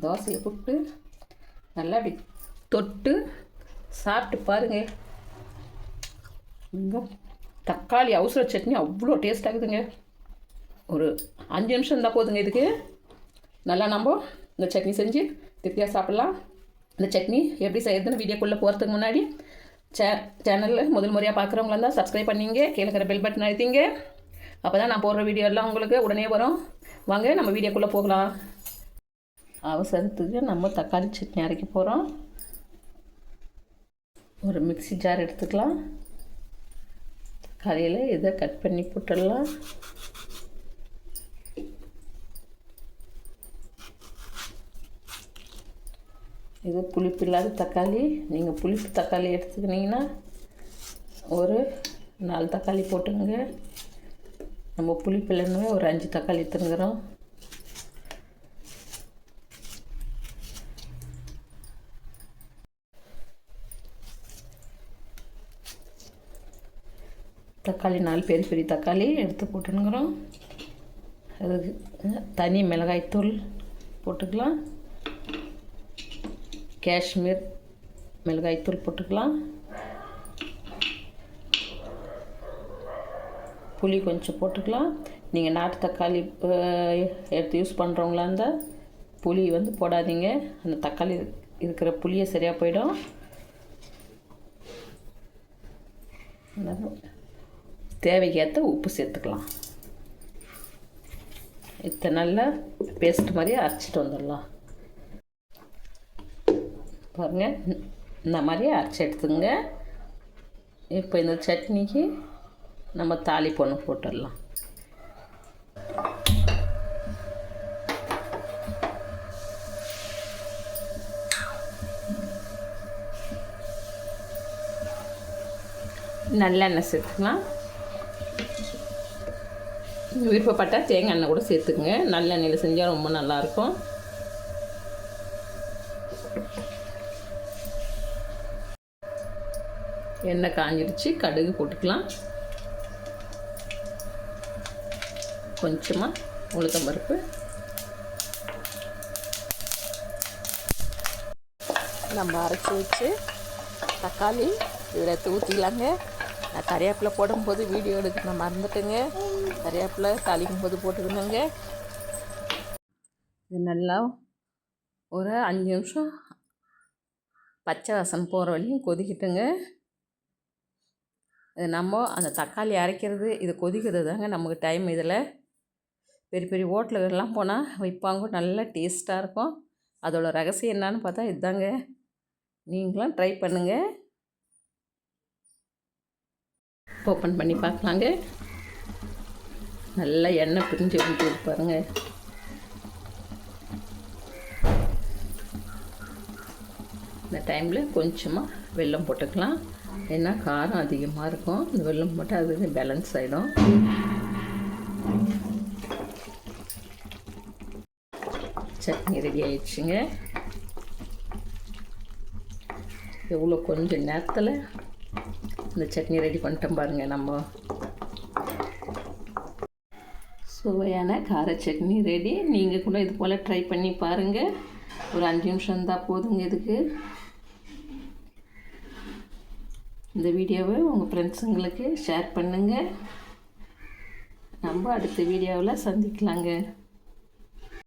தோசையை போட்டு நல்லா அப்படி தொட்டு சாப்பிட்டு பாருங்கள். இங்கே தக்காளி அவசர சட்னி அவ்வளோ டேஸ்ட் ஆகுதுங்க. ஒரு 5 நிமிஷம் இருந்தால் போதுங்க. இதுக்கு நல்லா நம்ம இந்த சட்னி செஞ்சு திருப்தியாக சாப்பிட்லாம். இந்த சட்னி எப்படி செய்யறதுன்னு வீடியோக்குள்ளே போகிறதுக்கு முன்னாடி சேனலில் முதல் முறையாக பார்க்குறவங்களா இருந்தால் சப்ஸ்கிரைப் பண்ணிங்க, கீழே இருக்கிற பெல் பட்டன் அழுத்திங்க. அப்போ தான் நான் போடுற வீடியோ எல்லாம் உங்களுக்கு உடனே வரும். வாங்க நம்ம வீடியோக்குள்ளே போகலாம். அவசரத்துக்கு நம்ம தக்காளி சட்னி அரைக்க போகிறோம். ஒரு மிக்ஸி ஜார் எடுத்துக்கலாம். தக்காளியில் இதை கட் பண்ணி போட்டுடலாம். இது புளிப்பு இல்லாத தக்காளி. நீங்கள் புளிப்பு தக்காளி எடுத்துக்கிட்டிங்கன்னா ஒரு 4 தக்காளி போட்டுங்க. நம்ம புளிப்பு இல்லைன்னு ஒரு 5 தக்காளி எடுத்துக்கிறோம். தக்காளி 4 பெரிய தக்காளி எடுத்து போட்டுனுங்கிறோம். அதுக்கு தனி மிளகாய்த்தூள் போட்டுக்கலாம். காஷ்மீர் மிளகாய்த்தூள் போட்டுக்கலாம். புளி கொஞ்சம் போட்டுக்கலாம். நீங்கள் நாட்டு தக்காளி எடுத்து யூஸ் பண்ணுறவங்களா இருந்தால் புளி போடாதீங்க. அந்த தக்காளி இருக்கிற புளியை சரியாக போயிடும். தேவைக்கேற்ற உப்பு சேர்த்துக்கலாம். இதை நல்லா பேஸ்ட் மாதிரி அரைச்சிட்டு வந்துடலாம். பாருங்கள், இந்த மாதிரி அரைச்சி எடுத்துங்க. இப்போ இந்த சட்னிக்கு நம்ம தாளிப்பு ஒன்று போட்டுடலாம். நல்லெண்ணெய் சேர்த்துக்கலாம். விருப்பப்பட்டால் தேங்காய் எண்ணெய் கூட சேர்த்துக்குங்க. நல்லெண்ணெயில் செஞ்சால் ரொம்ப நல்லாயிருக்கும். எண்ணெய் காஞ்சிடுச்சு. கடுகு போட்டுக்கலாம். கொஞ்சமாக உளுத்தம் பருப்பு, நம்ம அரைச்சி வச்சு தக்காளி இதில் எடுத்து ஊற்றிக்கலாங்க. நான் கறிவேப்பிலை போடும்போது வீடியோ எடுக்க நான் மறந்துட்டேங்க. கறிவேப்பிலை தாளிக்கும் போது போட்டுக்கணுங்க. இது நல்லா ஒரு 5 நிமிஷம் பச்சை வாசனை போகிற வரையும் கொதிக்கிட்டுங்க. இது நம்ம அந்த தக்காளி அரைக்கிறது இது கொதிக்கிறது தாங்க நமக்கு டைம். இதில் பெரிய ஹோட்டலுக்கெல்லாம் போனால் வைப்பாங்க, நல்லா டேஸ்ட்டாக இருக்கும். அதோட ரகசியம் என்னான்னு பார்த்தா இதுதாங்க. நீங்களும் ட்ரை பண்ணுங்கள். ஓப்பன் பண்ணி பார்க்கலாங்க. நல்லா எண்ணெய் பிரிஞ்சு ஊற்றி பாருங்க. இந்த டைமில் கொஞ்சமாக வெல்லம் போட்டுக்கலாம். ஏன்னா காரம் அதிகமாக இருக்கும். இந்த வெல்லம் போட்டால் அது பேலன்ஸ் ஆகிடும். சட்னி ரெடி ஆயிடுச்சுங்க. எவ்வளோ கொஞ்சம் நேரத்தில் இந்த சட்னி ரெடி பண்ணிட்டோம் பாருங்கள். நம்ம சுவையான கார சட்னி ரெடி. நீங்கள் கூட இது போல் ட்ரை பண்ணி பாருங்கள். ஒரு 5 நிமிஷம் இருந்தால் போதுங்க இதுக்கு. இந்த வீடியோவை உங்கள் ஃப்ரெண்ட்ஸுங்களுக்கு ஷேர் பண்ணுங்கள். நம்ம அடுத்த வீடியோவில் சந்திக்கலாங்க.